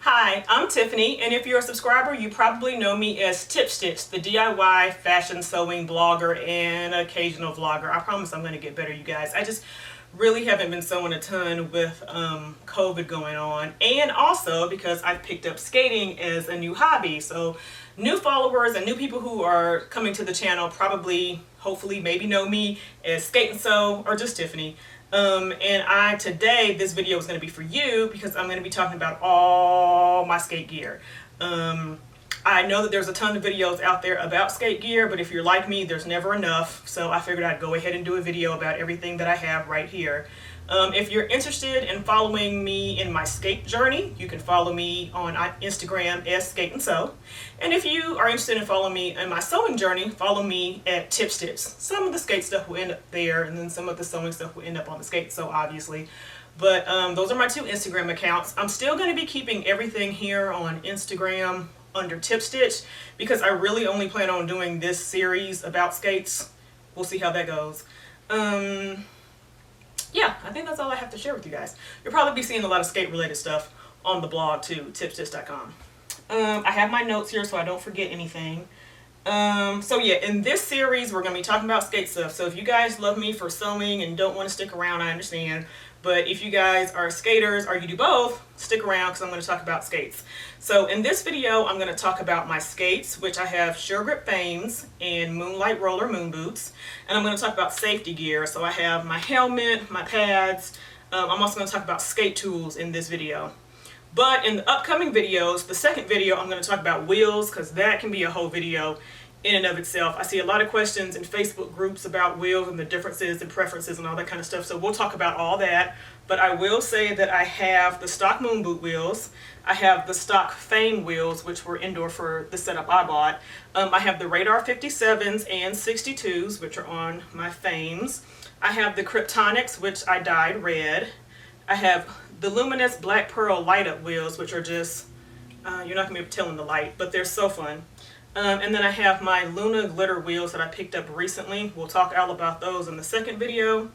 Hi, I'm Tiffany, and if you're a subscriber, you probably know me as Tip Stitch, the DIY fashion sewing blogger and occasional vlogger. I promise I'm going to get better, you guys. I just really haven't been sewing a ton with COVID going on, and also because I've picked up skating as a new hobby. So new followers and new people who are coming to the channel probably, hopefully, maybe know me as Skate and Sew or just Tiffany. And today this video is going to be for you because I'm going to be talking about all my skate gear. I know that there's a ton of videos out there about skate gear, but if you're like me, there's never enough. So I figured I'd go ahead and do a video about everything that I have right here. If you're interested in following me in my skate journey, you can follow me on Instagram as Skate and Sew. And if you are interested in following me in my sewing journey, follow me at Tip Stitch. Some of the skate stuff will end up there, and then some of the sewing stuff will end up on the skate sew, obviously. But those are my two Instagram accounts. I'm still going to be keeping everything here on Instagram under Tip Stitch because I really only plan on doing this series about skates. We'll see how that goes. Yeah, I think that's all I have to share with you guys. You'll probably be seeing a lot of skate related stuff on the blog too, tipstitch.com. I have my notes here so I don't forget anything. So yeah, in this series we're going to be talking about skate stuff. So if you guys love me for sewing and don't want to stick around, I understand. But if you guys are skaters or you do both, stick around because I'm going to talk about skates. So in this video, I'm going to talk about my skates, which I have Sure Grip Fames and Moonlight Roller Moonboots. And I'm going to talk about safety gear. So I have my helmet, my pads. I'm also going to talk about skate tools in this video. But in the upcoming videos, the second video, I'm going to talk about wheels because that can be a whole video in and of itself. I see a lot of questions in Facebook groups about wheels and the differences and preferences and all that kind of stuff. So we'll talk about all that. But I will say that I have the stock Moonboot wheels. I have the stock Fame wheels, which were indoor for the setup I bought. I have the Radar 57s and 62s, which are on my Fames. I have the Kryptonics, which I dyed red. I have the Luminous Black Pearl light up wheels, which are just, you're not going to be able to tell in the light, but they're so fun. And then I have my Luna glitter wheels that I picked up recently. We'll talk all about those in the second video.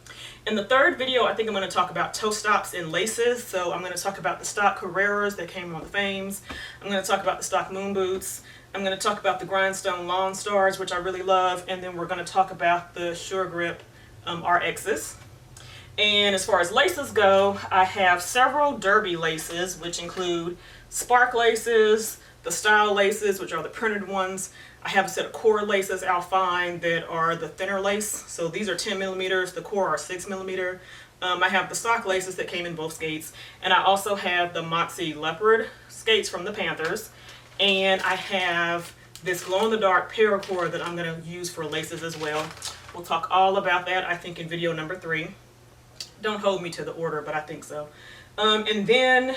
In the third video, I think I'm going to talk about toe stops and laces. So I'm going to talk about the stock Carreras that came on the Fames. I'm going to talk about the stock Moon Boots. I'm going to talk about the Grindstone Lawn Stars, which I really love. And then we're going to talk about the Sure Grip RXs. And as far as laces go, I have several derby laces, which include spark laces, the style laces, which are the printed ones. I have a set of core laces I'll find that are the thinner lace. So these are 10 millimeters, the core are 6 millimeter. I have the stock laces that came in both skates. And I also have the Moxie Leopard skates from the Panthers. And I have this glow-in-the-dark paracord that I'm going to use for laces as well. We'll talk all about that, I think, in video number 3. Don't hold me to the order, but I think so. And then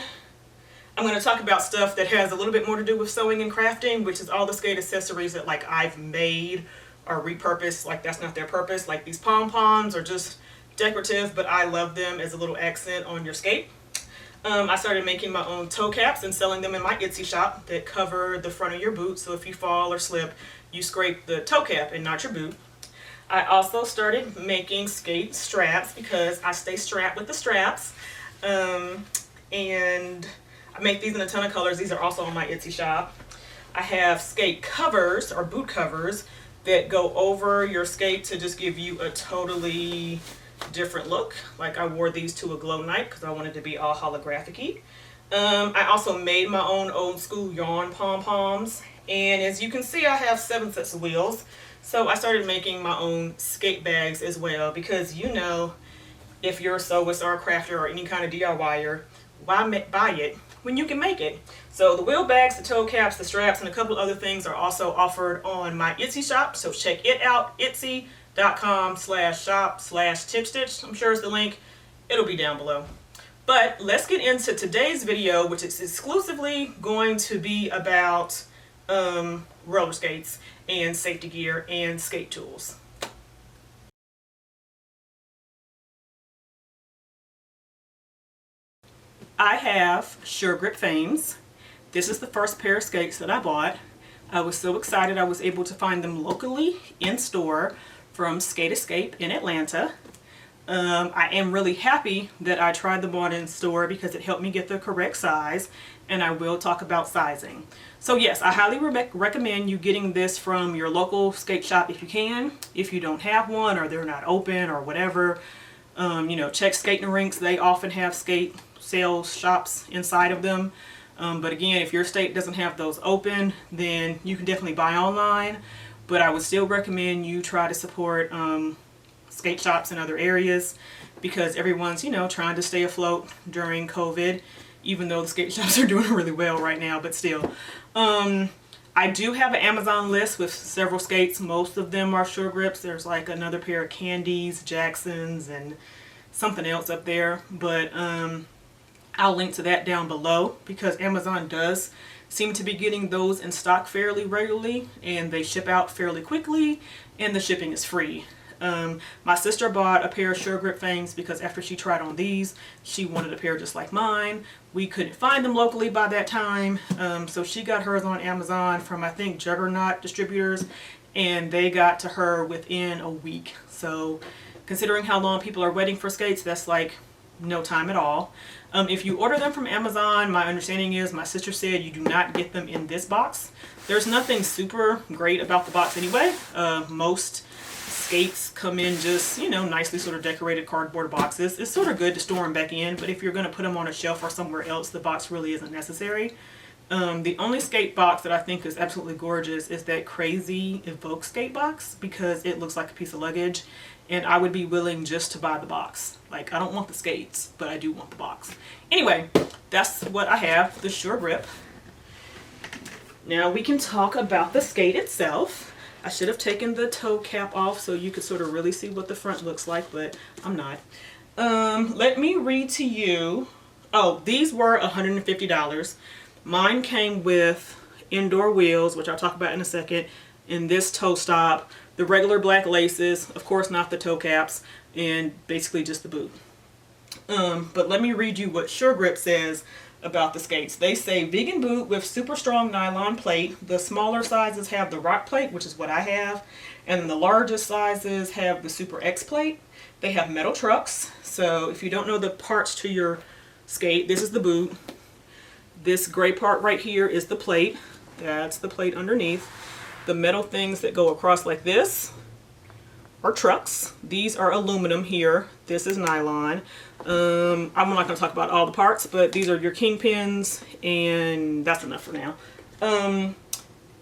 I'm going to talk about stuff that has a little bit more to do with sewing and crafting, which is all the skate accessories that like I've made or repurposed. Like that's not their purpose. Like these pom-poms are just decorative, but I love them as a little accent on your skate. I started making my own toe caps and selling them in my Etsy shop that cover the front of your boot. So if you fall or slip, you scrape the toe cap and not your boot. I also started making skate straps because I stay strapped with the straps. And I make these in a ton of colors. These are also on my Etsy shop. I have skate covers or boot covers that go over your skate to just give you a totally different look. Like I wore these to a glow night because I wanted to be all holographic-y. I also made my own old school yarn pom-poms. And as you can see, I have 7 sets of wheels. So I started making my own skate bags as well because, you know, if you're a sewist or a crafter or any kind of DIYer, why buy it when you can make it? So the wheel bags, the toe caps, the straps, and a couple other things are also offered on my Etsy shop. So check it out, etsy.com/shop/tipstitch. I'm sure it's the link. It'll be down below. But let's get into today's video, which is exclusively going to be about roller skates and safety gear and skate tools. I have Sure Grip Fames. This is the first pair of skates that I bought. I was so excited I was able to find them locally in store from Skate Escape in Atlanta. I am really happy that I tried them on in store because it helped me get the correct size and I will talk about sizing. So yes, I highly recommend you getting this from your local skate shop if you can. If you don't have one or they're not open or whatever, you know, check skating rinks. They often have skate sales shops inside of them. But again, if your state doesn't have those open, then you can definitely buy online. But I would still recommend you try to support skate shops in other areas, because everyone's, you know, trying to stay afloat during COVID, even though the skate shops are doing really well right now, but still. I do have an Amazon list with several skates. Most of them are Sure Grips. There's like another pair of Candies, Jacksons, and something else up there. But I'll link to that down below, because Amazon does seem to be getting those in stock fairly regularly, and they ship out fairly quickly, and the shipping is free. My sister bought a pair of Sure Grip things because after she tried on these, she wanted a pair just like mine. We couldn't find them locally by that time, so she got hers on Amazon from, I think, Juggernaut distributors, and they got to her within a week. So considering how long people are waiting for skates, that's like no time at all. If you order them from Amazon, my understanding is, my sister said, you do not get them in this box. There's nothing super great about the box anyway. Most skates come in just, you know, nicely sort of decorated cardboard boxes. It's sort of good to store them back in, but if you're going to put them on a shelf or somewhere else, the box really isn't necessary. The only skate box that I think is absolutely gorgeous is that crazy Evoke skate box, because it looks like a piece of luggage, and I would be willing just to buy the box. Like, I don't want the skates, but I do want the box. Anyway, that's what I have, the Sure Grip. Now we can talk about the skate itself. I should have taken the toe cap off so you could sort of really see what the front looks like, but I'm not. Let me read to you. Oh, these were $150. Mine came with indoor wheels, which I'll talk about in a second, and this toe stop, the regular black laces, of course not the toe caps, and basically just the boot. But let me read you what Sure Grip says about the skates. They say vegan boot with super strong nylon plate. The smaller sizes have the rock plate, which is what I have, and the largest sizes have the Super X plate. They have metal trucks, so if you don't know the parts to your skate, this is the boot. This gray part right here is the plate. That's the plate underneath. The metal things that go across like this are trucks. These are aluminum here. This is nylon. I'm not going to talk about all the parts, but these are your kingpins, and that's enough for now.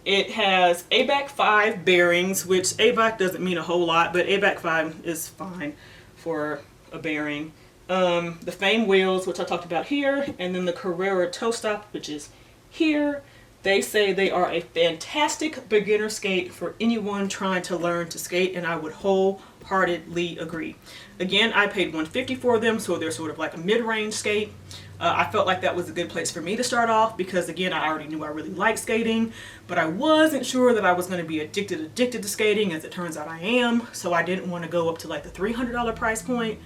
It has ABAC 5 bearings, which ABAC doesn't mean a whole lot, but ABAC 5 is fine for a bearing. The Fame wheels, which I talked about here, and then the Carrera toe stop, which is here. They say they are a fantastic beginner skate for anyone trying to learn to skate, and I would wholeheartedly agree. Again, I paid $150 for them, so they're sort of like a mid-range skate. I felt like that was a good place for me to start off because, again, I already knew I really liked skating, but I wasn't sure that I was going to be addicted to skating. As it turns out, I am, so I didn't want to go up to like the $300 price point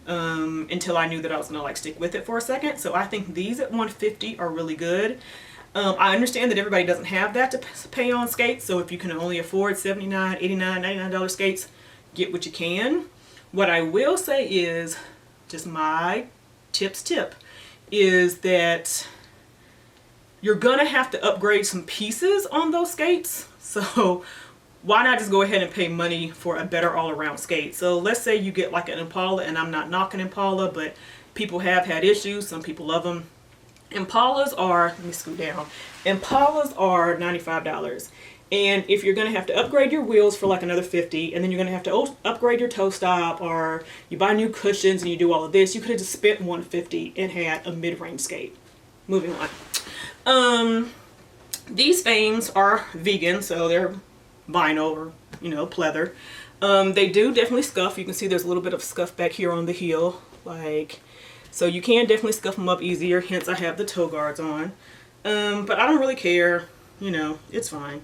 until I knew that I was going to like stick with it for a second. So I think these at $150 are really good. I understand that everybody doesn't have that to pay on skates, so if you can only afford $79, $89, $99 skates, get what you can. What I will say is, just my tip, is that you're gonna have to upgrade some pieces on those skates, so why not just go ahead and pay money for a better all-around skate? So let's say you get like an Impala, and I'm not knocking Impala, but people have had issues, some people love them. Impalas are, let me scoot down, Impalas are $95, and if you're going to have to upgrade your wheels for like another $50, and then you're going to have to upgrade your toe stop, or you buy new cushions and you do all of this, you could have just spent $150 and had a mid-range skate. Moving on. These Fames are vegan, so they're vinyl or, you know, pleather. They do definitely scuff. You can see there's a little bit of scuff back here on the heel, like... So you can definitely scuff them up easier, hence I have the toe guards on. But I don't really care, you know, it's fine.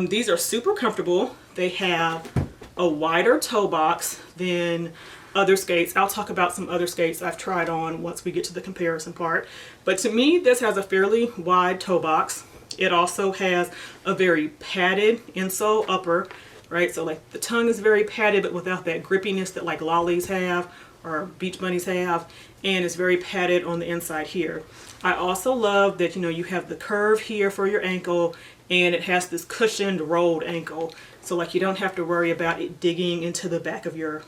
These are super comfortable. They have a wider toe box than other skates. I'll talk about some other skates I've tried on once we get to the comparison part. But to me, this has a fairly wide toe box. It also has a very padded insole upper, right? So like the tongue is very padded, but without that grippiness that like Lollys have, our beach bunnies have, and it's very padded on the inside here. I also love that, you know, you have the curve here for your ankle, and it has this cushioned rolled ankle. So like you don't have to worry about it digging into the back of your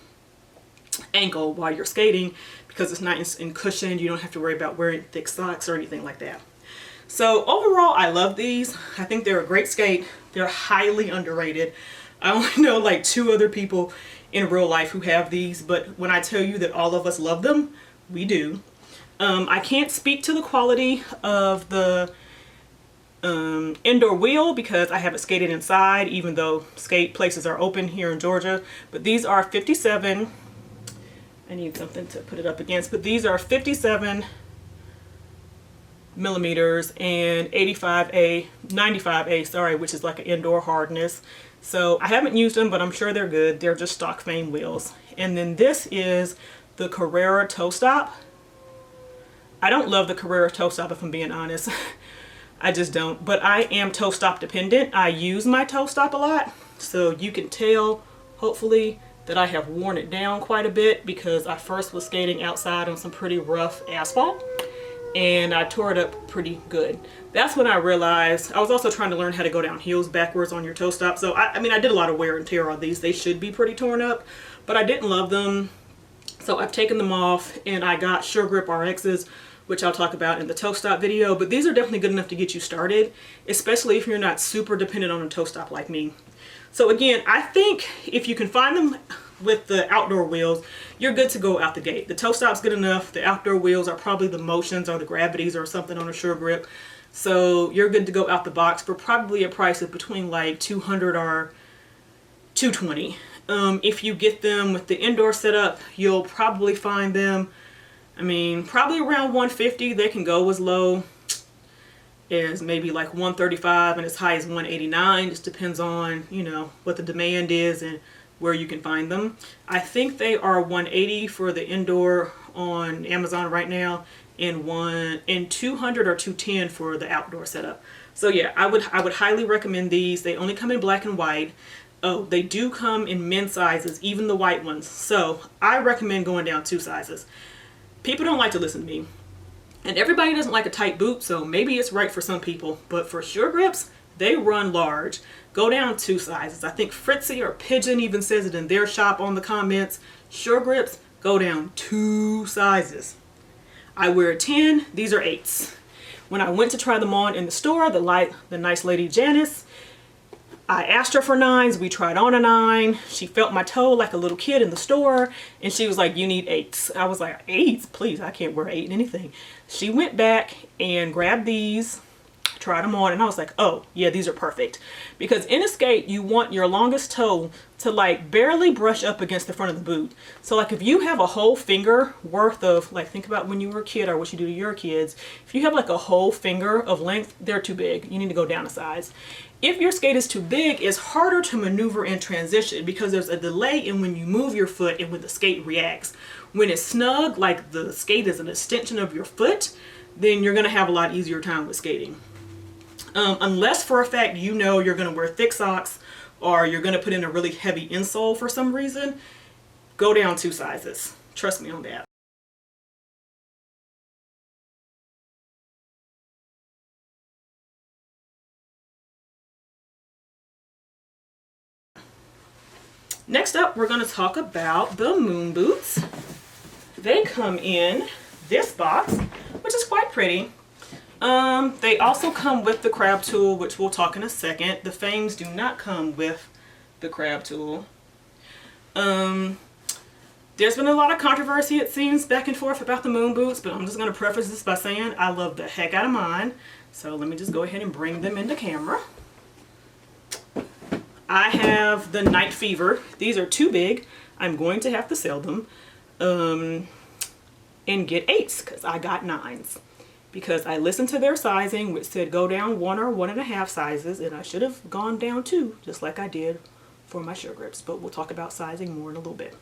ankle while you're skating, because it's nice and cushioned. You don't have to worry about wearing thick socks or anything like that. So overall, I love these. I think they're a great skate. They're highly underrated. I only know like 2 other people in real life who have these, but when I tell you that all of us love them, we do. I can't speak to the quality of the indoor wheel because I haven't skated inside, even though skate places are open here in Georgia. But these are 57. I need something to put it up against, but these are 57 millimeters and 95A, sorry, which is like an indoor hardness. So I haven't used them, but I'm sure they're good. They're just stock frame wheels. And then this is the Carrera toe stop. I don't love the Carrera toe stop, if I'm being honest. I just don't, but I am toe stop dependent. I use my toe stop a lot, so you can tell, hopefully, that I have worn it down quite a bit because I first was skating outside on some pretty rough asphalt, and I tore it up pretty good. That's when I realized. I was also trying to learn how to go down heels backwards on your toe stop. So I mean, I did a lot of wear and tear on these. They should be pretty torn up, but I didn't love them. So I've taken them off, and I got Sure Grip RXs, which I'll talk about in the toe stop video. But these are definitely good enough to get you started, especially if you're not super dependent on a toe stop like me. So again, I think if you can find them with the outdoor wheels, you're good to go out the gate. The toe stop's good enough. The outdoor wheels are probably the Motions or the Gravities or something on a Sure Grip. So you're good to go out the box for probably a price of between like $200 or $220. If you get them with the indoor setup, you'll probably find them, I mean, probably around $150. They can go as low as maybe like $135 and as high as $189. Just depends on, you know, what the demand is and where you can find them. I think they are $180 for the indoor on Amazon right now, and $200 or $210 for the outdoor setup. So yeah, I would highly recommend these. They only come in black and white. Oh, they do come in men's sizes, even the white ones. So I recommend going down 2 sizes. People don't like to listen to me, and everybody doesn't like a tight boot, so maybe it's right for some people, but for Sure Grips, they run large. Go down 2 sizes. I think Fritzy or Pigeon even says it in their shop on the comments. Sure Grips, go down 2 sizes. I wear 10, these are 8s. When I went to try them on in the store, the nice lady Janice, I asked her for 9s. We tried on a 9. She felt my toe like a little kid in the store, and she was like, you need 8s. I was like, 8s? Please, I can't wear 8 in anything. She went back and grabbed these, tried them on, and I was like, oh yeah, these are perfect. Because in a skate, you want your longest toe to like barely brush up against the front of the boot. So like if you have a whole finger worth of, like, think about when you were a kid or what you do to your kids. If you have like a whole finger of length, they're too big. You need to go down a size. If your skate is too big, it's harder to maneuver in transition because there's a delay in when you move your foot and when the skate reacts. When it's snug, like the skate is an extension of your foot, then you're gonna have a lot easier time with skating. Unless for a fact you know you're going to wear thick socks or you're going to put in a really heavy insole for some reason, go down 2 sizes. Trust me on that. Next up, we're going to talk about the Moonboots. They come in this box, which is quite pretty. They also come with the crab tool, which we'll talk in a second. The fangs do not come with the crab tool. There's been a lot of controversy, it seems, back and forth about the Moonboots, but I'm just going to preface this by saying I love the heck out of mine. So let me just go ahead and bring them into camera. I have the Night Fever. These are too big. I'm going to have to sell them and get 8s because I got 9s. Because I listened to their sizing, which said go down 1 or 1.5 sizes, and I should have gone down 2, just like I did for my Sure Grips. But we'll talk about sizing more in a little bit.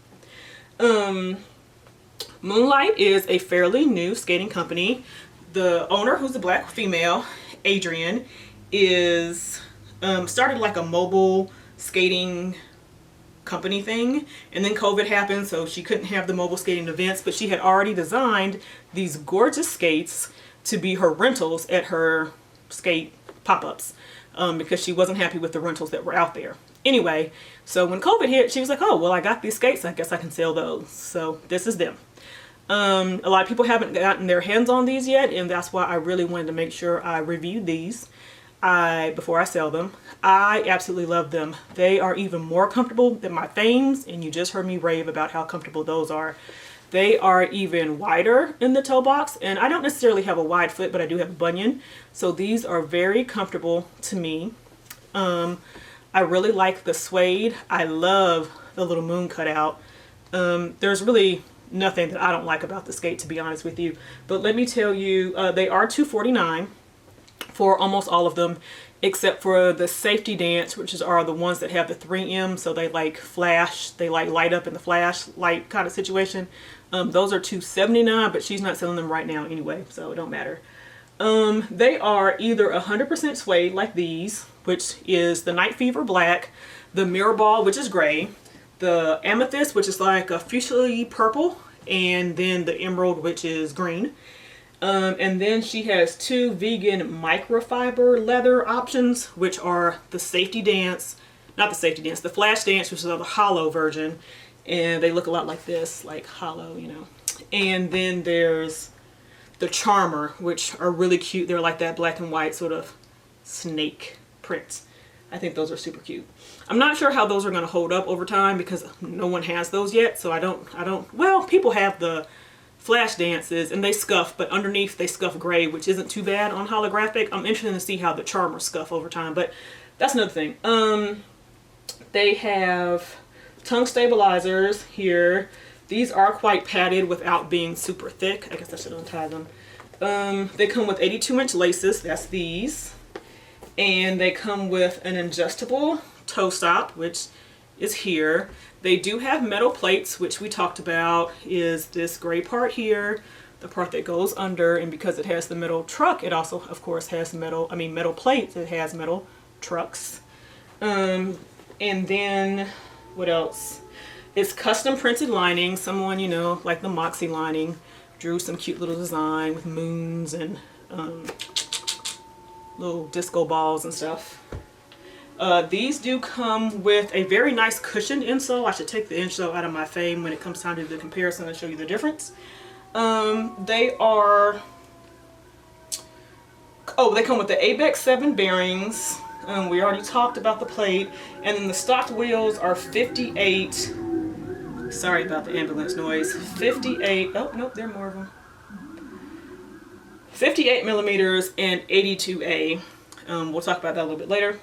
Moonlight is a fairly new skating company. The owner, who's a black female, Adrian, is started like a mobile skating company thing, and then COVID happened, so she couldn't have the mobile skating events, but she had already designed these gorgeous skates to be her rentals at her skate pop-ups, because she wasn't happy with the rentals that were out there. Anyway, so when COVID hit, she was like, oh, well, I got these skates, I guess I can sell those. So this is them. A lot of people haven't gotten their hands on these yet, and that's why I really wanted to make sure I reviewed these before I sell them. I absolutely love them. They are even more comfortable than my Fames, and you just heard me rave about how comfortable those are. They are even wider in the toe box, and I don't necessarily have a wide foot, but I do have a bunion, so these are very comfortable to me. I really like the suede. I love the little moon cutout. There's really nothing that I don't like about the skate, to be honest with you, but let me tell you, they are $249 for almost all of them, except for the safety dance, which are the ones that have the 3M, so they like flash, they like light up in the flashlight kind of situation. Those are $279, but she's not selling them right now anyway, so it don't matter. They are either 100% suede like these, which is the Night Fever black, the Mirror Ball, which is gray, the Amethyst, which is like a fuchsia purple, and then the Emerald, which is green. And then she has two vegan microfiber leather options, which are the safety dance, not the safety dance, the flash dance, which is the hollow version. And they look a lot like this, like hollow, you know. And then there's the Charmer, which are really cute. They're like that black and white sort of snake print. I think those are super cute. I'm not sure how those are going to hold up over time because no one has those yet. So I don't, well, people have the flash dances and they scuff, but underneath they scuff gray, which isn't too bad on holographic. I'm interested to see how the Charmer scuff over time, but that's another thing. They have tongue stabilizers here. These are quite padded without being super thick. I guess I should untie them. They come with 82-inch laces. That's these. And they come with an adjustable toe stop, which is here. They do have metal plates, which we talked about is this gray part here, the part that goes under, and because it has the metal truck, it also, of course, has metal plates. It has metal trucks. And then, what else? It's custom printed lining. Someone, you know, like the Moxie lining, drew some cute little design with moons and little disco balls and stuff. These do come with a very nice cushioned insole. I should take the insole out of my Fame when it comes time to do the comparison and show you the difference. They come with the ABEX 7 bearings. We already talked about the plate. And then the stocked wheels are 58. Sorry about the ambulance noise. 58. Oh, nope, there are more of them. 58 millimeters and 82A. We'll talk about that a little bit later.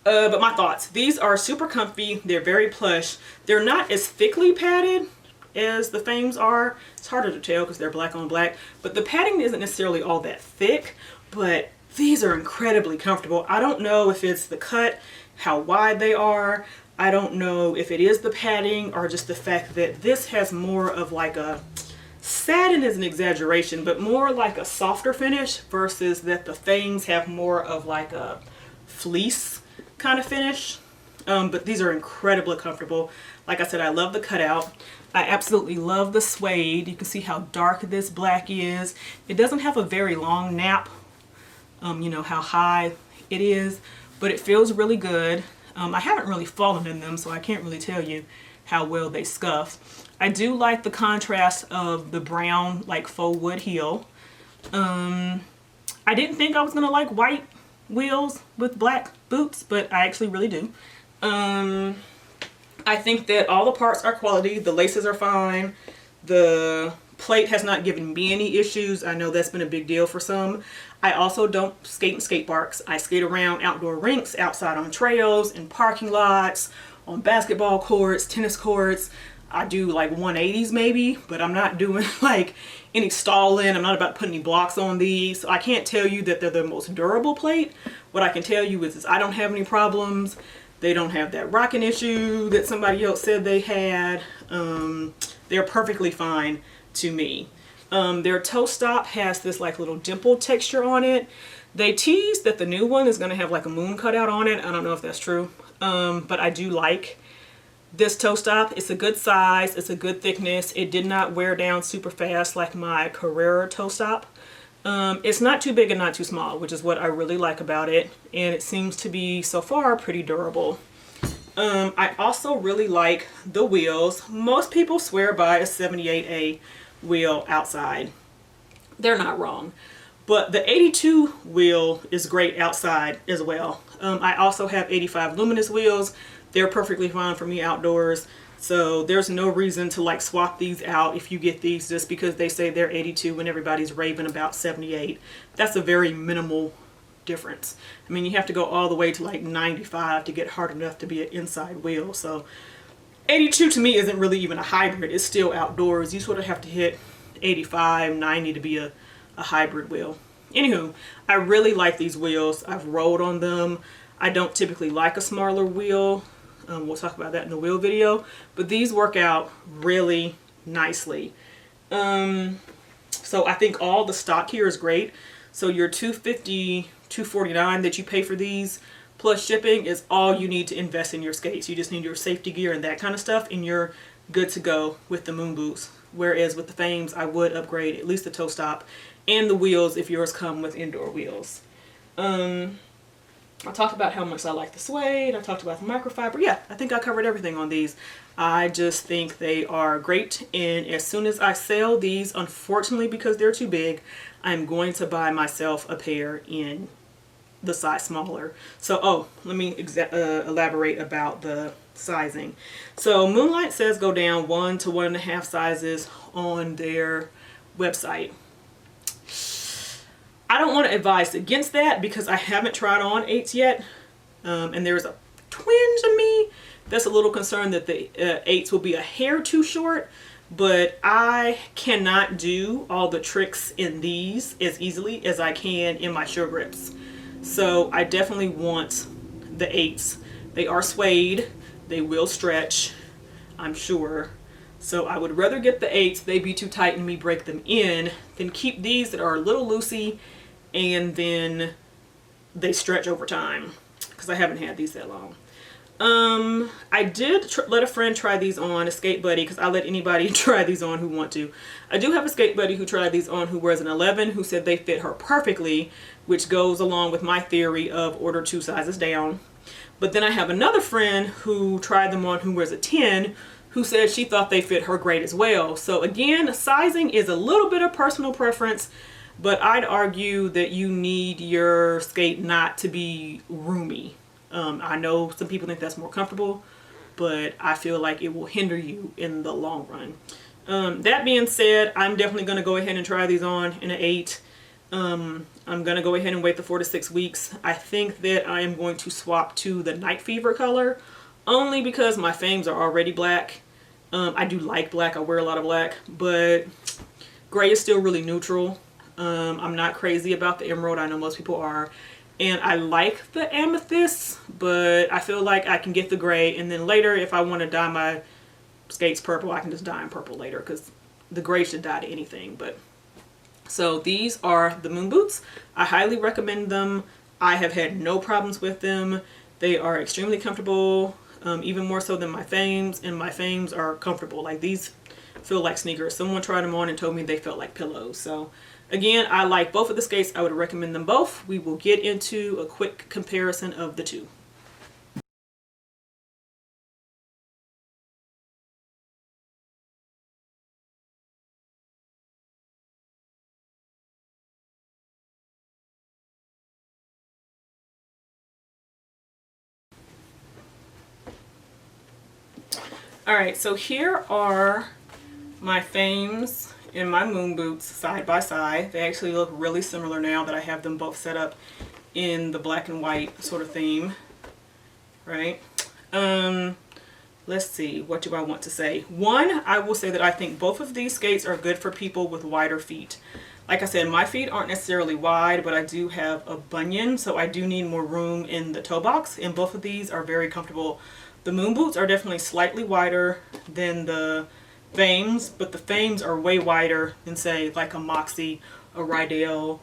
But my thoughts. These are super comfy. They're very plush. They're not as thickly padded as the Fames are. It's harder to tell because they're black on black. But the padding isn't necessarily all that thick. But these are incredibly comfortable. I don't know if it's the cut, how wide they are. I don't know if it is the padding or just the fact that this has more of like a, satin is an exaggeration, but more like a softer finish versus that the Fames have more of like a fleece kind of finish. But these are incredibly comfortable. Like I said, I love the cutout. I absolutely love the suede. You can see how dark this black is. It doesn't have a very long nap, you know how high it is, but it feels really good. I haven't really fallen in them, so I can't really tell you how well they scuff. I do like the contrast of the brown like faux wood heel. I didn't think I was gonna like white wheels with black boots, but I actually really do. I think that all the parts are quality. The laces are fine. The plate has not given me any issues. I know that's been a big deal for some. I also don't skate in skate parks. I skate around outdoor rinks, outside on trails, in parking lots, on basketball courts, tennis courts. I do like 180s maybe, but I'm not doing like any stalling. I'm not about to put any blocks on these. So I can't tell you that they're the most durable plate. What I can tell you is I don't have any problems. They don't have that rocking issue that somebody else said they had. They're perfectly fine to me. Their toe stop has this like little dimple texture on it. They teased that the new one is going to have like a moon cutout on it. I don't know if that's true. But I do like this toe stop. It's a good size, it's a good thickness. It did not wear down super fast like my Carrera toe stop. It's not too big and not too small, which is what I really like about it. And it seems to be, so far, pretty durable. I also really like the wheels. Most people swear by a 78A wheel outside. They're not wrong. But the 82 wheel is great outside as well. I also have 85 luminous wheels. They're perfectly fine for me outdoors. So there's no reason to like swap these out if you get these just because they say they're 82 and everybody's raving about 78. That's a very minimal difference. I mean, you have to go all the way to like 95 to get hard enough to be an inside wheel. So 82 to me isn't really even a hybrid. It's still outdoors. You sort of have to hit 85, 90 to be a hybrid wheel. Anywho, I really like these wheels. I've rolled on them. I don't typically like a smaller wheel. We'll talk about that in the wheel video, but these work out really nicely. So I think all the stock here is great. So your $250, $249 that you pay for these plus shipping is all you need to invest in your skates. You just need your safety gear and that kind of stuff, and you're good to go with the moon boots. Whereas with the Fames, I would upgrade at least the toe stop and the wheels if yours come with indoor wheels. I talked about how much I like the suede. I talked about the microfiber. Yeah, I think I covered everything on these. I just think they are great. And as soon as I sell these, unfortunately, because they're too big, I'm going to buy myself a pair in the size smaller. So, let me elaborate about the sizing. So Moonlight says go down 1 to 1.5 sizes on their website. I don't want to advise against that because I haven't tried on 8s yet, and there's a twinge of me that's a little concerned that the 8s will be a hair too short, but I cannot do all the tricks in these as easily as I can in my sure grips. So I definitely want the 8s. They are suede. They will stretch, I'm sure. So I would rather get the 8s, they be too tight and me break them in, than keep these that are a little loosey and then they stretch over time, because I haven't had these that long. I did let a friend try these on, a skate buddy, because I let anybody try these on who want to. I do have a skate buddy who tried these on who wears an 11, who said they fit her perfectly, which goes along with my theory of order 2 sizes down. But then I have another friend who tried them on who wears a 10, who said she thought they fit her great as well. So again, sizing is a little bit of personal preference, but I'd argue that you need your skate not to be roomy. I know some people think that's more comfortable, but I feel like it will hinder you in the long run. That being said, I'm definitely going to go ahead and try these on in an 8. I'm going to go ahead and wait the 4 to 6 weeks. I think that I am going to swap to the Night Fever color, only because my Fames are already black. I do like black. I wear a lot of black, but gray is still really neutral. I'm not crazy about the emerald. I know most people are. And I like the amethyst, but I feel like I can get the gray. And then later, if I want to dye my skates purple, I can just dye them purple later, because the gray should dye to anything. But so these are the moon boots. I highly recommend them. I have had no problems with them. They are extremely comfortable, even more so than my Fames, and my Fames are comfortable. Like, these feel like sneakers. Someone tried them on and told me they felt like pillows. So again, I like both of the skates. I would recommend them both. We will get into a quick comparison of the two. Alright, so here are my Fames and my moon boots side by side. They actually look really similar now that I have them both set up in the black and white sort of theme, right? Let's see, what do I want to say? One, I will say that I think both of these skates are good for people with wider feet. Like I said, my feet aren't necessarily wide, but I do have a bunion, so I do need more room in the toe box, and both of these are very comfortable. The moon boots are definitely slightly wider than the Fames, but the Fames are way wider than, say, like a Moxie, a Riedell.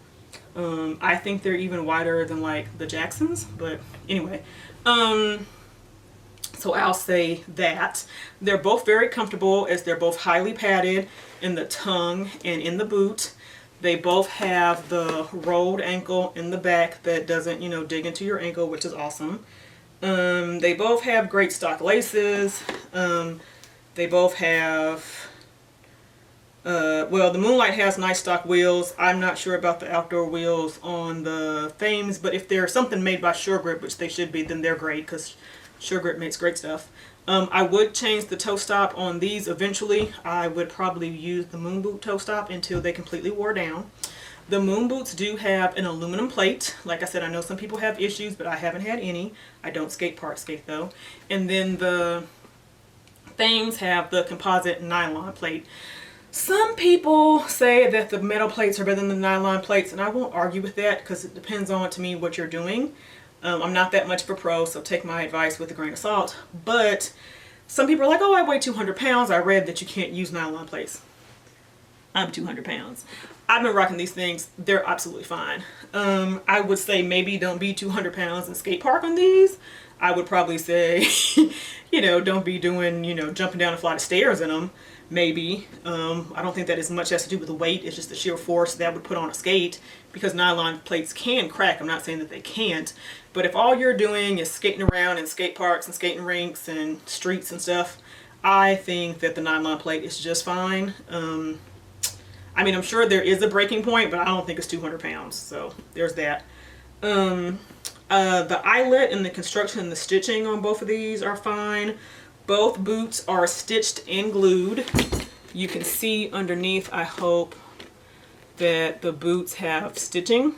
I think they're even wider than like the Jacksons, but anyway. So So I'll say that. They're both very comfortable as they're both highly padded in the tongue and in the boot. They both have the rolled ankle in the back that doesn't, you know, dig into your ankle, which is awesome. They both have great stock laces. They both have, well, the Moonlight has nice stock wheels. I'm not sure about the outdoor wheels on the Fames, but if they're something made by Sure Grip, which they should be, then they're great because Sure Grip makes great stuff. I would change the toe stop on these eventually. I would probably use the Moonboot toe stop until they completely wore down. The Moonboots do have an aluminum plate. Like I said, I know some people have issues, but I haven't had any. I don't skate park skate though. And then the Fames have the composite nylon plate. Some people say that the metal plates are better than the nylon plates, and I won't argue with that because it depends on, to me, what you're doing. I'm not that much of a pro, so take my advice with a grain of salt. But some people are like, oh, I weigh 200 pounds. I read that you can't use nylon plates. I'm 200 pounds. I've been rocking these things. They're absolutely fine. I would say maybe don't be 200 pounds and skate park on these. I would probably say, you know, don't be doing, you know, jumping down a flight of stairs in them. Maybe. I don't think that as much has to do with the weight. It's just the sheer force that would put on a skate, because nylon plates can crack. I'm not saying that they can't. But if all you're doing is skating around in skate parks and skating rinks and streets and stuff, I think that the nylon plate is just fine. I mean, I'm sure there is a breaking point, but I don't think it's 200 pounds. So there's that. The eyelet and the construction and the stitching on both of these are fine. Both boots are stitched and glued. You can see underneath, I hope, that the boots have stitching.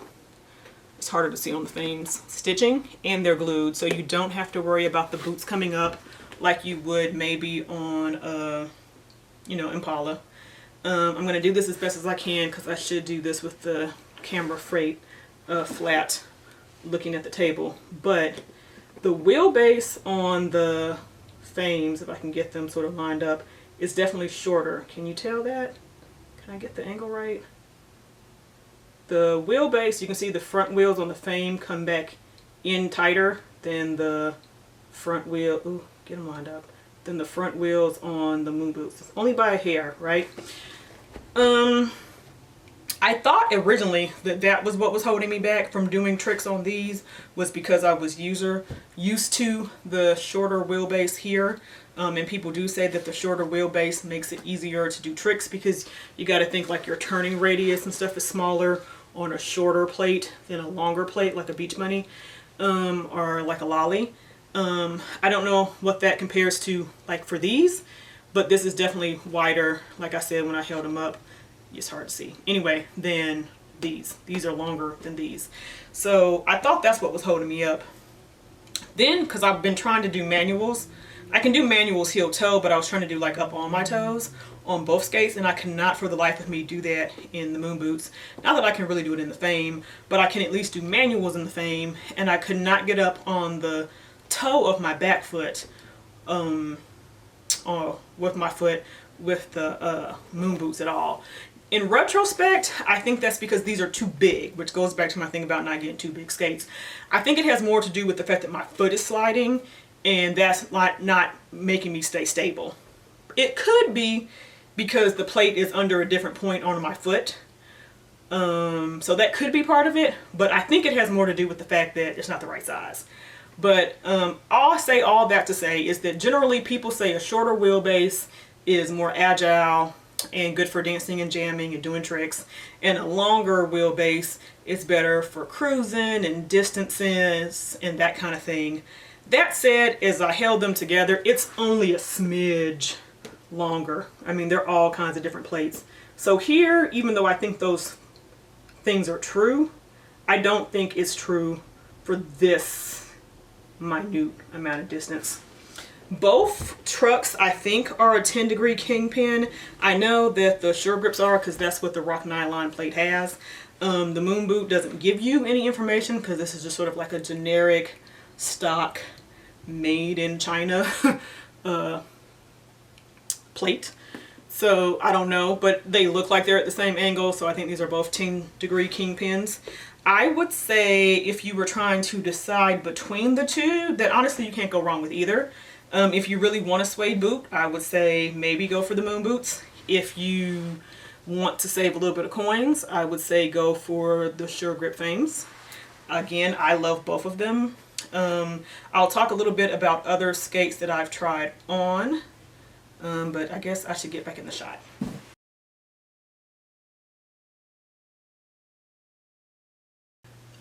It's harder to see on the Fames. Stitching, and they're glued, so you don't have to worry about the boots coming up like you would maybe on, you know, Impala. I'm going to do this as best as I can because I should do this with the camera flat looking at the table. But the wheelbase on the Fames, if I can get them sort of lined up, is definitely shorter. Can you tell that? Can I get the angle right? The wheelbase, you can see the front wheels on the Fame come back in tighter than the front wheel. Ooh, get them lined up. Than the front wheels on the Moonboots. Only by a hair, right? I thought originally that that was what was holding me back from doing tricks on these, was because I was used to the shorter wheelbase here. And people do say that the shorter wheelbase makes it easier to do tricks because you got to think like your turning radius and stuff is smaller on a shorter plate than a longer plate like a Beach Bunny or like a Lolly. I don't know what that compares to like for these, but this is definitely wider. Like I said, when I held them up, it's hard to see. Anyway, than these. These are longer than these. So I thought that's what was holding me up. Then, because I've been trying to do manuals, I can do manuals heel toe, but I was trying to do like up on my toes on both skates, and I cannot for the life of me do that in the Moonboots. Not that I can really do it in the Fame, but I can at least do manuals in the Fame, and I could not get up on the toe of my back foot with my foot with the Moonboots at all. In retrospect, I think that's because these are too big, which goes back to my thing about not getting too big skates. I think it has more to do with the fact that my foot is sliding, and that's not making me stay stable. It could be because the plate is under a different point on my foot. So that could be part of it, but I think it has more to do with the fact that it's not the right size. But I'll say all that to say is that generally people say a shorter wheelbase is more agile and good for dancing and jamming and doing tricks, and a longer wheelbase is better for cruising and distances and that kind of thing. That said, as I held them together, it's only a smidge longer. I mean, they're all kinds of different plates. So here, even though I think those things are true, I don't think it's true for this minute amount of distance. Both trucks, I think, are a 10-degree kingpin. I know that the Sure Grips are because that's what the Rock Nylon plate has. The Moonboot doesn't give you any information because this is just sort of like a generic stock made in China plate. So I don't know, but they look like they're at the same angle, so I think these are both 10-degree kingpins. I would say if you were trying to decide between the two, that honestly you can't go wrong with either. If you really want a suede boot, I would say maybe go for the Moonboots. If you want to save a little bit of coins, I would say go for the Sure Grip Fames. Again, I love both of them. I'll talk a little bit about other skates that I've tried on, but I guess I should get back in the shot.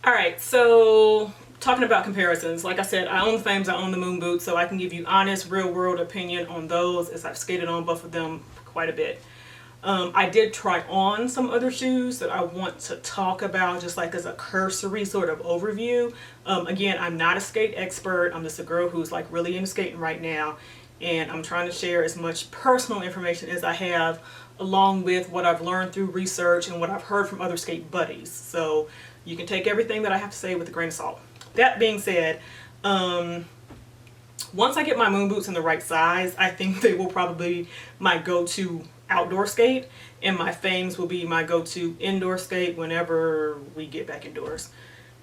Alright, so talking about comparisons, like I said, I own the Fames, I own the Moonboot, so I can give you honest, real-world opinion on those as I've skated on both of them quite a bit. I did try on some other shoes that I want to talk about just like as a cursory sort of overview. Again, I'm not a skate expert. I'm just a girl who's like really into skating right now, and I'm trying to share as much personal information as I have along with what I've learned through research and what I've heard from other skate buddies. So you can take everything that I have to say with a grain of salt. That being said, once I get my Moonboots in the right size, I think they will probably be my go-to outdoor skate, and my Fames will be my go-to indoor skate whenever we get back indoors.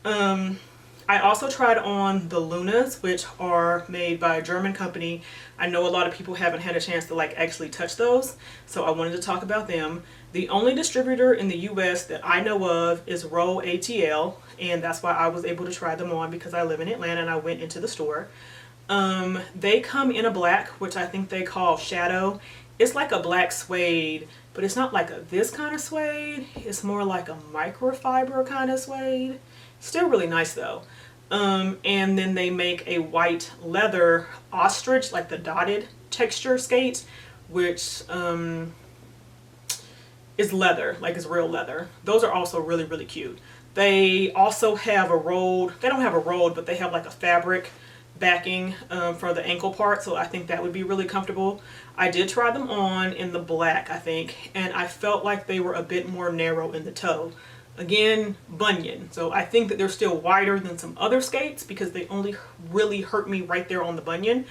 I also tried on the Lunas, which are made by a German company. I know a lot of people haven't had a chance to like actually touch those, so I wanted to talk about them. The only distributor in the US that I know of is ATL, and that's why I was able to try them on because I live in Atlanta and I went into the store. They come in a black, which I think they call Shadow. It's like a black suede, but it's not like this kind of suede. It's more like a microfiber kind of suede. Still really nice though. And then they make a white leather ostrich, like the dotted texture skate, which is leather, like it's real leather. Those are also really, really cute. They also have a rolled, they don't have a rolled, but they have like a fabric backing for the ankle part, so I think that would be really comfortable. I did try them on in the black, I think, and I felt like they were a bit more narrow in the toe. Again, bunion, so I think that they're still wider than some other skates because they only really hurt me right there on the bunion.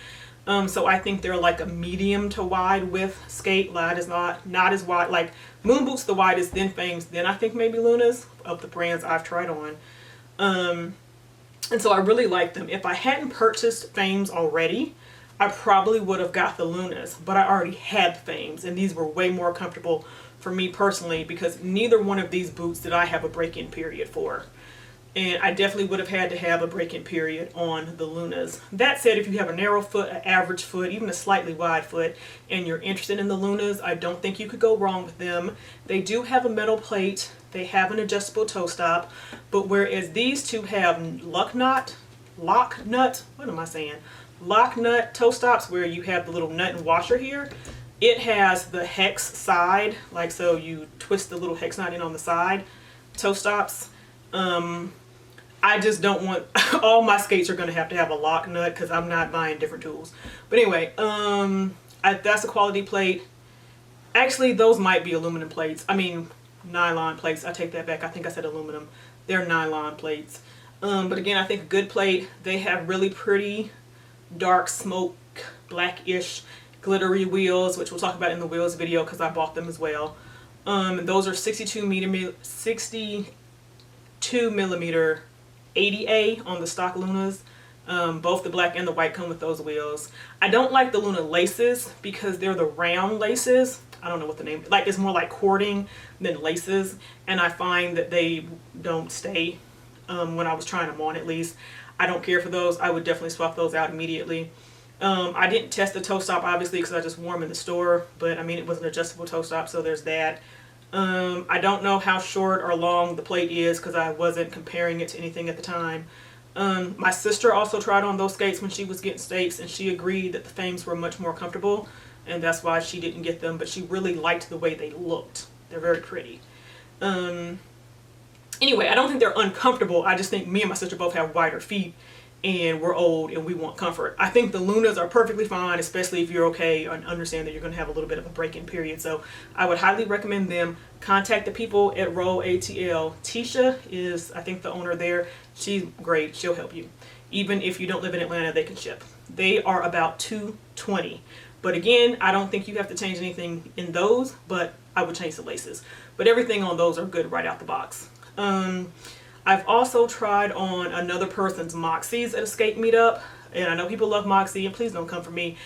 So I think they're like a medium to wide width skate. Light is not as wide. Like Moonboot's the widest, then Fames, then I think maybe Lunas of the brands I've tried on. And so I really like them. If I hadn't purchased Fames already, I probably would have got the Lunas, but I already had Fames, and these were way more comfortable for me personally because neither one of these boots did I have a break-in period for. And I definitely would have had to have a break-in period on the Lunas. That said, if you have a narrow foot, an average foot, even a slightly wide foot, and you're interested in the Lunas, I don't think you could go wrong with them. They do have a metal plate. They have an adjustable toe stop. But whereas these two have lock nut toe stops where you have the little nut and washer here, it has the hex side, like so you twist the little hex knot in on the side toe stops. I just don't want, all my skates are going to have a lock nut because I'm not buying different tools. But anyway, that's a quality plate. Actually, those might be aluminum plates. I mean, nylon plates. I take that back. I think I said aluminum. They're nylon plates. But again, I think a good plate. They have really pretty dark smoke, blackish, glittery wheels, which we'll talk about in the wheels video because I bought them as well. Those are 62 millimeter 80A on the stock Lunas. Both the black and the white come with those wheels. I don't like the Luna laces because they're the round laces. I don't know what the name, like it's more like cording than laces, and I find that they don't stay when I was trying them on, at least. I don't care for those. I would definitely swap those out immediately. I didn't test the toe stop obviously because I just wore them in the store, but I mean it was an adjustable toe stop, so there's that. I don't know how short or long the plate is because I wasn't comparing it to anything at the time. My sister also tried on those skates when she was getting skates, and she agreed that the Fames were much more comfortable, and that's why she didn't get them, but she really liked the way they looked. They're very pretty. Anyway, I don't think they're uncomfortable. I just think me and my sister both have wider feet, and we're old and we want comfort. I think the Lunas are perfectly fine, especially if you're okay and understand that you're going to have a little bit of a break-in period. So I would highly recommend them. Contact the people at ATL. Tisha is, I think, the owner there. She's great. She'll help you. Even if you don't live in Atlanta, they can ship. They are about $220. But again, I don't think you have to change anything in those, but I would change the laces. But everything on those are good right out the box. I've also tried on another person's Moxies at a skate meetup. And I know people love Moxie, and please don't come for me.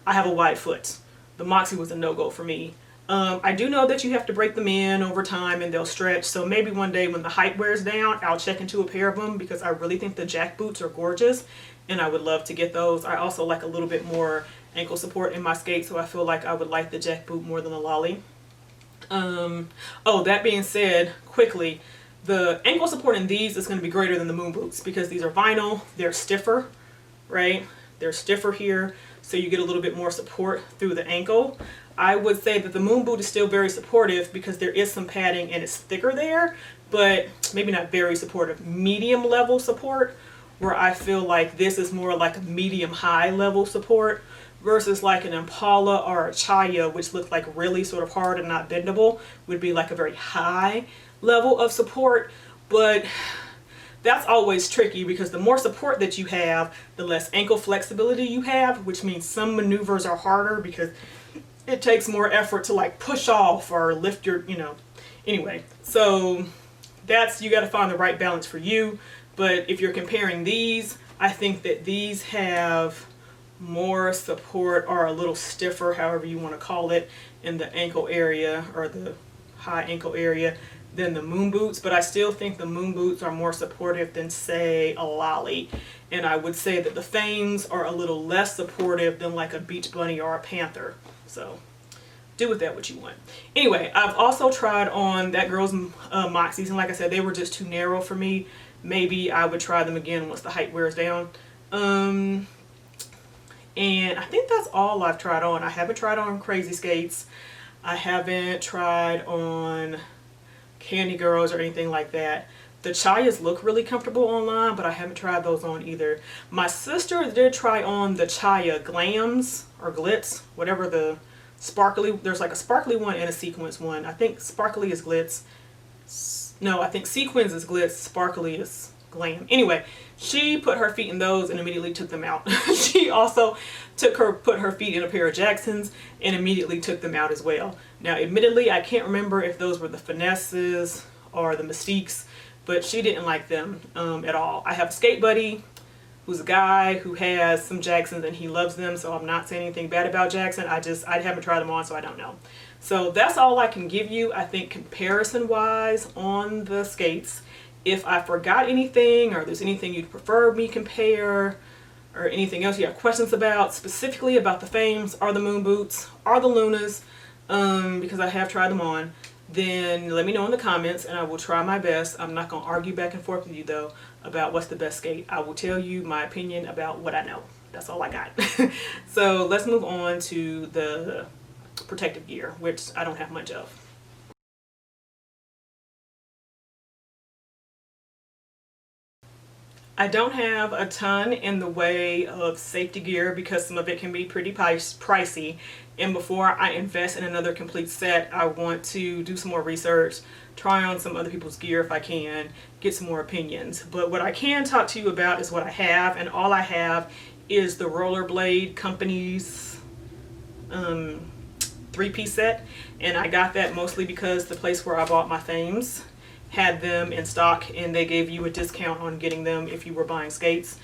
I have a wide foot. The Moxie was a no-go for me. I do know that you have to break them in over time and they'll stretch. So maybe one day when the height wears down, I'll check into a pair of them because I really think the jack boots are gorgeous and I would love to get those. I also like a little bit more ankle support in my skates, so I feel like I would like the jack boot more than the Lolly. Oh, that being said, quickly, the ankle support in these is going to be greater than the moon boots because these are vinyl, they're stiffer, right? They're stiffer here, so you get a little bit more support through the ankle. I would say that the moon boot is still very supportive because there is some padding and it's thicker there, but maybe not very supportive. Medium level support, where I feel like this is more like a medium high level support versus like an Impala or a Chaya, which look like really sort of hard and not bendable, would be like a very high level of support. But that's always tricky because the more support that you have, the less ankle flexibility you have, which means some maneuvers are harder because it takes more effort to like push off or lift your, anyway. So that's, you got to find the right balance for you. But if you're comparing these, I think that these have more support or a little stiffer, however you want to call it, in the ankle area or the high ankle area than the moon boots. But I still think the moon boots are more supportive than, say, a Lolly. And I would say that the Fames are a little less supportive than like a Beach Bunny or a Panther. So do with that what you want. Anyway, I've also tried on that girl's Moxies, and like I said, they were just too narrow for me. Maybe I would try them again once the height wears down. And I think that's all I've tried on. I haven't tried on Crazy Skates. I haven't tried on Candy Girls or anything like that. The Chayas look really comfortable online, but I haven't tried those on either. My sister did try on the Chaya Glams or Glitz, whatever the sparkly, there's like a sparkly one and a sequence one. I think sparkly is Glitz. No, I think sequins is Glitz, sparkly is Glam. Anyway, she put her feet in those and immediately took them out. She also put her feet in a pair of Jacksons and immediately took them out as well. Now, admittedly, I can't remember if those were the Finesses or the Mystiques, but she didn't like them at all. I have a skate buddy who's a guy who has some Jacksons and he loves them, so I'm not saying anything bad about Jackson. I haven't tried them on, so I don't know. So that's all I can give you, I think, comparison-wise on the skates. If I forgot anything or there's anything you'd prefer me compare or anything else you have questions about, specifically about the Fames or the Moon Boots or the Lunas, because I have tried them on, then let me know in the comments and I will try my best. I'm not going to argue back and forth with you though about what's the best skate. I will tell you my opinion about what I know. That's all I got. So let's move on to the protective gear, which I don't have much of. I don't have a ton in the way of safety gear because some of it can be pretty pricey, and before I invest in another complete set, I want to do some more research, try on some other people's gear if I can, get some more opinions. But what I can talk to you about is what I have, and all I have is the Rollerblade company's 3-piece set, and I got that mostly because the place where I bought my Fames had them in stock and they gave you a discount on getting them if you were buying skates.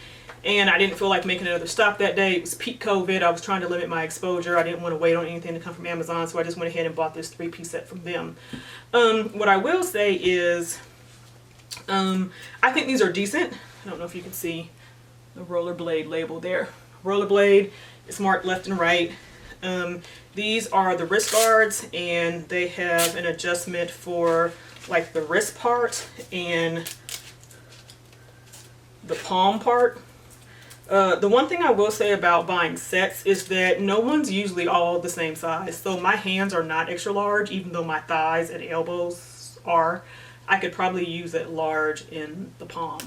And I didn't feel like making another stop that day. It was peak COVID. I was trying to limit my exposure. I didn't want to wait on anything to come from Amazon, so I just went ahead and bought this 3-piece set from them. What I will say is I think these are decent. I don't know if you can see the Rollerblade label there. Rollerblade is marked left and right. These are the wrist guards, and they have an adjustment for like the wrist part and the palm part. The one thing I will say about buying sets is that no one's usually all the same size. So my hands are not extra large, even though my thighs and elbows are. I could probably use it large in the palm.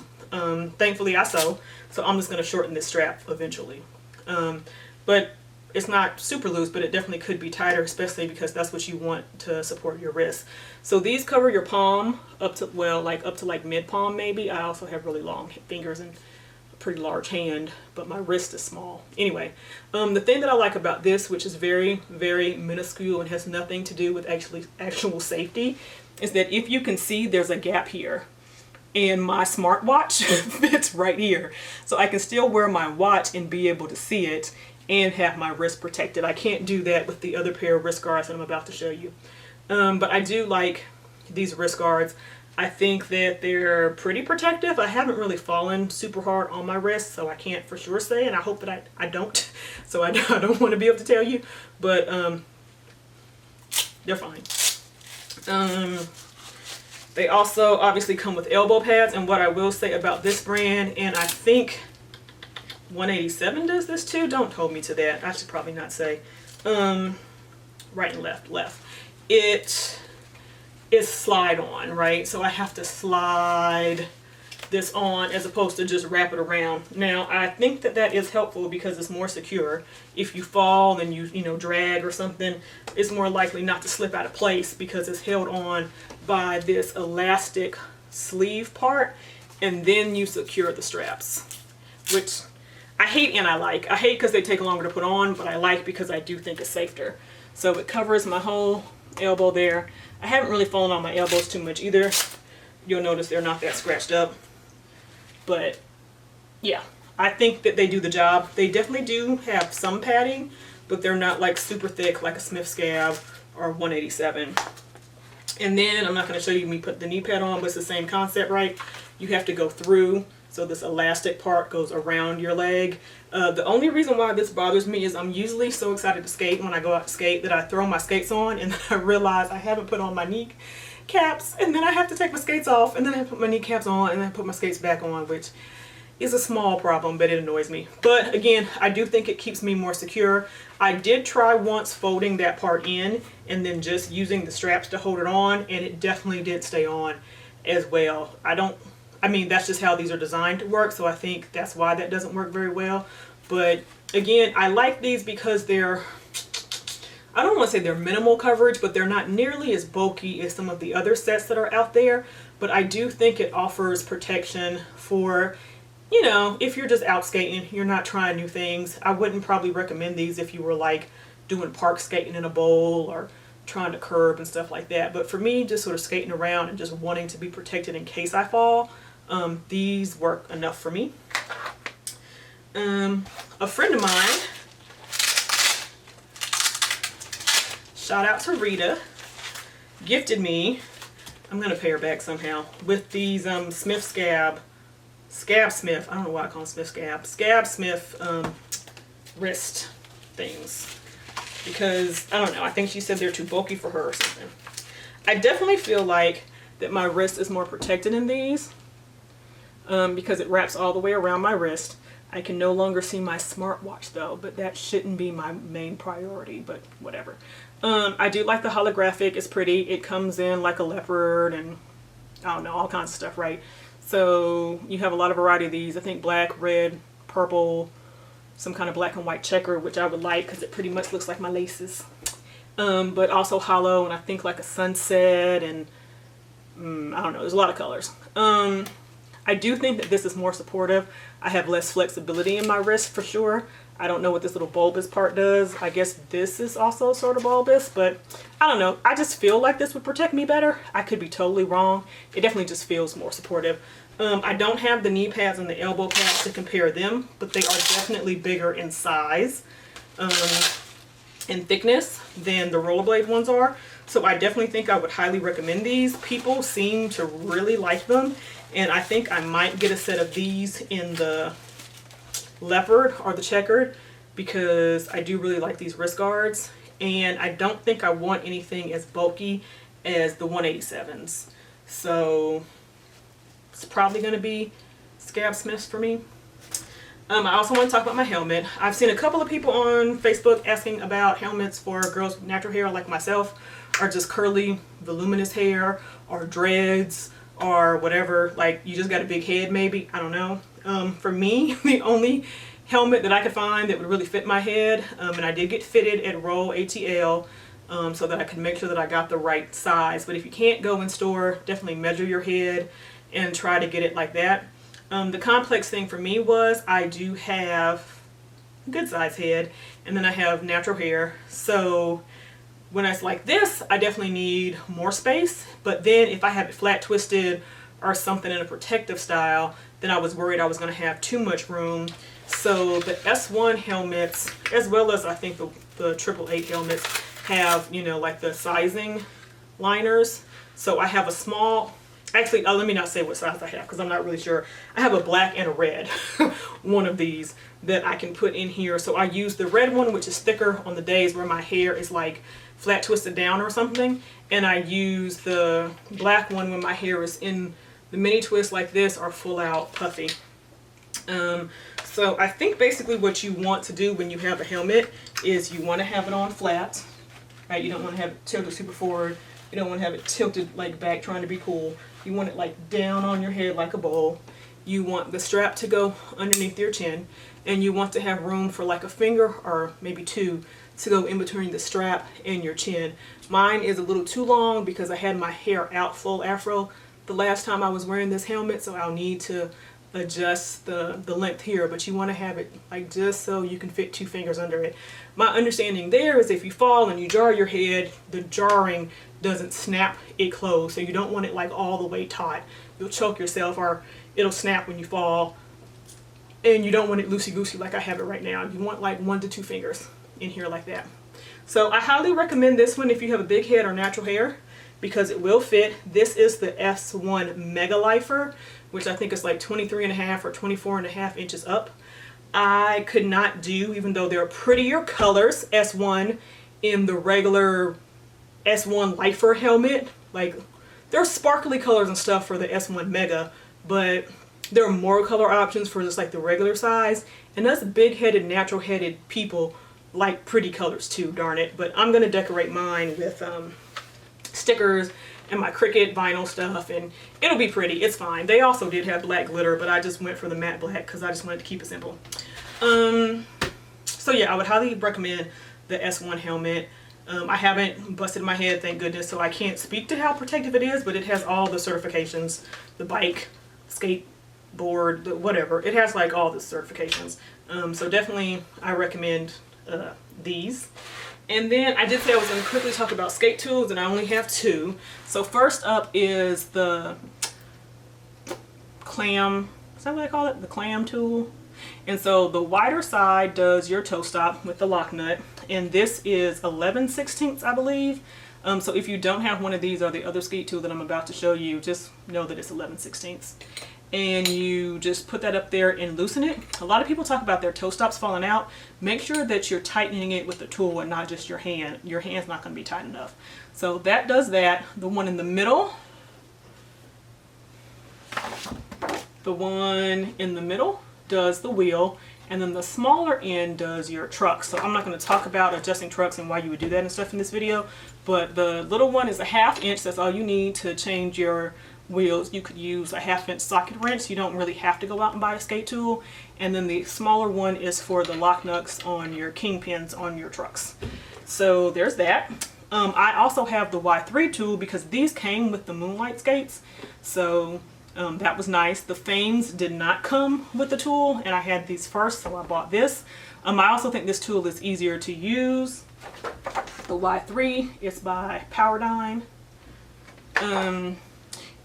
Thankfully I sew, so I'm just going to shorten this strap eventually. But it's not super loose, but it definitely could be tighter, especially because that's what you want to support your wrist. So these cover your palm up to, well, like up to like mid palm maybe. I also have really long fingers and a pretty large hand, but my wrist is small. Anyway, the thing that I like about this, which is very, very minuscule and has nothing to do with actual safety, is that if you can see, there's a gap here. and my smartwatch fits right here. So I can still wear my watch and be able to see it and have my wrist protected. I can't do that with the other pair of wrist guards that I'm about to show you. But I do like these wrist guards. I think that they're pretty protective. I haven't really fallen super hard on my wrist, so I can't for sure say, and I hope that I don't. So I don't want to be able to tell you, but they're fine. They also obviously come with elbow pads, and what I will say about this brand, and I think 187 does this too, don't hold me to that, I should probably not say, right and left. It is slide on, right? So I have to slide this on as opposed to just wrap it around. Now I think that that is helpful because it's more secure. If you fall and you know, drag or something, it's more likely not to slip out of place because it's held on by this elastic sleeve part, and then you secure the straps, which I hate and I like. I hate because they take longer to put on, but I like because I do think it's safer. So it covers my whole elbow there. I haven't really fallen on my elbows too much either. You'll notice they're not that scratched up. But yeah, I think that they do the job. They definitely do have some padding, but they're not like super thick like a Smith Scab or 187. And then I'm not going to show you me put the knee pad on, but it's the same concept, right? You have to go through, so this elastic part goes around your leg. The only reason why this bothers me is I'm usually so excited to skate when I go out to skate that I throw my skates on and then I realize I haven't put on my knee caps, and then I have to take my skates off, and then I put my knee caps on, and then I put my skates back on, which is a small problem, but it annoys me. But again, I do think it keeps me more secure. I did try once folding that part in and then just using the straps to hold it on, and it definitely did stay on as well. I mean, that's just how these are designed to work, so I think that's why that doesn't work very well. But again, I like these because they're, I don't want to say they're minimal coverage, but they're not nearly as bulky as some of the other sets that are out there. But I do think it offers protection for, you know, if you're just out skating, you're not trying new things. I wouldn't probably recommend these if you were like doing park skating in a bowl or trying to curb and stuff like that. But for me, just sort of skating around and just wanting to be protected in case I fall, these work enough for me. A friend of mine, shout out to Rita, gifted me, I'm going to pay her back somehow, with these Smith Scab Smith, I don't know why I call them Smith Scab Smith wrist things, because I don't know, I think she said they're too bulky for her or something. I definitely feel like that my wrist is more protected in these because it wraps all the way around my wrist. I can no longer see my smartwatch though, but that shouldn't be my main priority, but whatever. I do like the holographic, it's pretty. It comes in like a leopard and I don't know, all kinds of stuff, right? So you have a lot of variety of these. I think black, red, purple, some kind of black and white checker, which I would like because it pretty much looks like my laces. But also hollow, and I think like a sunset, and I don't know, there's a lot of colors. I do think that this is more supportive. I have less flexibility in my wrist for sure. I don't know what this little bulbous part does. I guess this is also sort of bulbous, but I don't know. I just feel like this would protect me better. I could be totally wrong. It definitely just feels more supportive. I don't have the knee pads and the elbow pads to compare them, but they are definitely bigger in size and thickness than the Rollerblade ones are. So I definitely think I would highly recommend these. People seem to really like them, and I think I might get a set of these in the leopard or the checkered because I do really like these wrist guards, and I don't think I want anything as bulky as the 187s. So it's probably going to be Scab Smiths for me. I also want to talk about my helmet. I've seen a couple of people on Facebook asking about helmets for girls with natural hair like myself, or just curly, voluminous hair, or dreads, or whatever. Like, you just got a big head maybe, I don't know. For me, the only helmet that I could find that would really fit my head, and I did get fitted at Roll ATL, so that I could make sure that I got the right size. But if you can't go in store, definitely measure your head and try to get it like that. The complex thing for me was I do have a good size head, and then I have natural hair. So when it's like this, I definitely need more space. But then if I have it flat twisted or something in a protective style, then I was worried I was going to have too much room. So the S1 helmets, as well as I think the 888 helmets, have, you know, like the sizing liners. So I have a small, actually, let me not say what size I have because I'm not really sure. I have a black and a red, one of these that I can put in here. So I use the red one, which is thicker on the days where my hair is like flat twisted down or something. And I use the black one when my hair is in the mini twist like this or full out puffy. So I think basically what you want to do when you have a helmet is you want to have it on flat, right? You don't want to have it tilted super forward. You don't want to have it tilted like back trying to be cool. You want it like down on your head like a bowl. You want the strap to go underneath your chin, and you want to have room for like a finger or maybe two to go in between the strap and your chin. Mine is a little too long because I had my hair out full afro the last time I was wearing this helmet, so I'll need to adjust the length here, but you want to have it like just so you can fit 2 fingers under it. My understanding there is if you fall and you jar your head, the jarring doesn't snap it closed, so you don't want it like all the way taut. You'll choke yourself or it'll snap when you fall, and you don't want it loosey-goosey like I have it right now. You want like 1 to 2 fingers in here like that. So I highly recommend this one if you have a big head or natural hair, because it will fit. This is the S1 Mega Lifer, which I think is like 23.5 or 24.5 inches up. I could not do, even though they're prettier colors, S1 in the regular S1 Lifer helmet. Like, there are sparkly colors and stuff for the S1 Mega, but there are more color options for just like the regular size. And us big-headed, natural-headed people like pretty colors too, darn it. But I'm gonna decorate mine with stickers and my Cricut vinyl stuff, and it'll be pretty. It's fine. They also did have black glitter, but I just went for the matte black because I just wanted to keep it simple. So yeah, I would highly recommend the S1 helmet. I haven't busted my head, thank goodness, so I can't speak to how protective it is, but it has all the certifications, the bike, skateboard, the whatever. It has like all the certifications. So definitely I recommend these. And then I did say I was going to quickly talk about skate tools, and I only have 2. So first up is the clam, is that what I call it? The clam tool. And so the wider side does your toe stop with the lock nut, and this is 11/16, I believe. So if you don't have one of these or the other skate tool that I'm about to show you, just know that it's 11/16. And you just put that up there and loosen it. A lot of people talk about their toe stops falling out. Make sure that you're tightening it with the tool and not just your hand. Your hand's not going to be tight enough. So that does that. The one in the middle, does the wheel, and then the smaller end does your truck. So I'm not going to talk about adjusting trucks and why you would do that and stuff in this video, but the little one is a 1/2 inch. That's all you need to change your wheels. You could use a 1/2 inch socket wrench. You don't really have to go out and buy a skate tool. And then the smaller one is for the lock nuts on your kingpins on your trucks. So there's that. I also have the Y3 tool because these came with the Moonlight skates. So that was nice. The Fames did not come with the tool, and I had these first, so I bought this. I also think this tool is easier to use. The Y3 is by Powerdyne.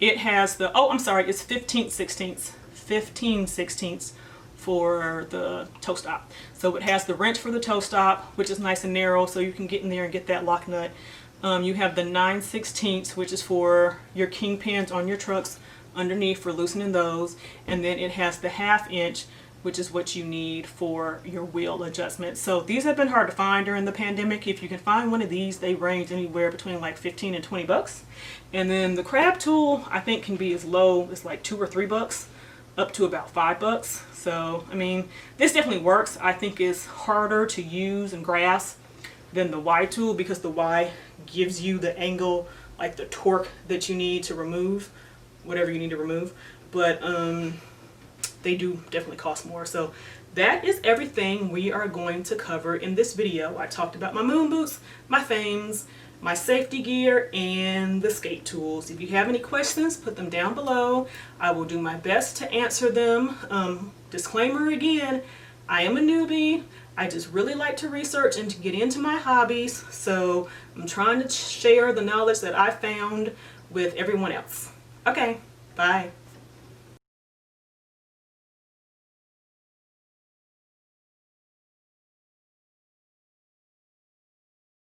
It has the, oh, I'm sorry, it's 15/16 for the toe stop. So it has the wrench for the toe stop, which is nice and narrow, so you can get in there and get that lock nut. You have the 9/16, which is for your kingpins on your trucks underneath for loosening those. And then it has the 1/2 inch, which is what you need for your wheel adjustment. So these have been hard to find during the pandemic. If you can find one of these, they range anywhere between like 15 and 20 bucks. And then the crab tool, I think, can be as low as like $2 or $3 up to about $5. So, I mean, this definitely works. I think it's harder to use and grasp than the Y tool because the Y gives you the angle, like the torque that you need to remove whatever you need to remove. But they do definitely cost more. So that is everything we are going to cover in this video. I talked about my moon boots, my Fames, my safety gear, and the skate tools. If you have any questions, put them down below. I will do my best to answer them. Disclaimer again, I am a newbie. I just really like to research and to get into my hobbies. So I'm trying to share the knowledge that I found with everyone else. Okay, Bye.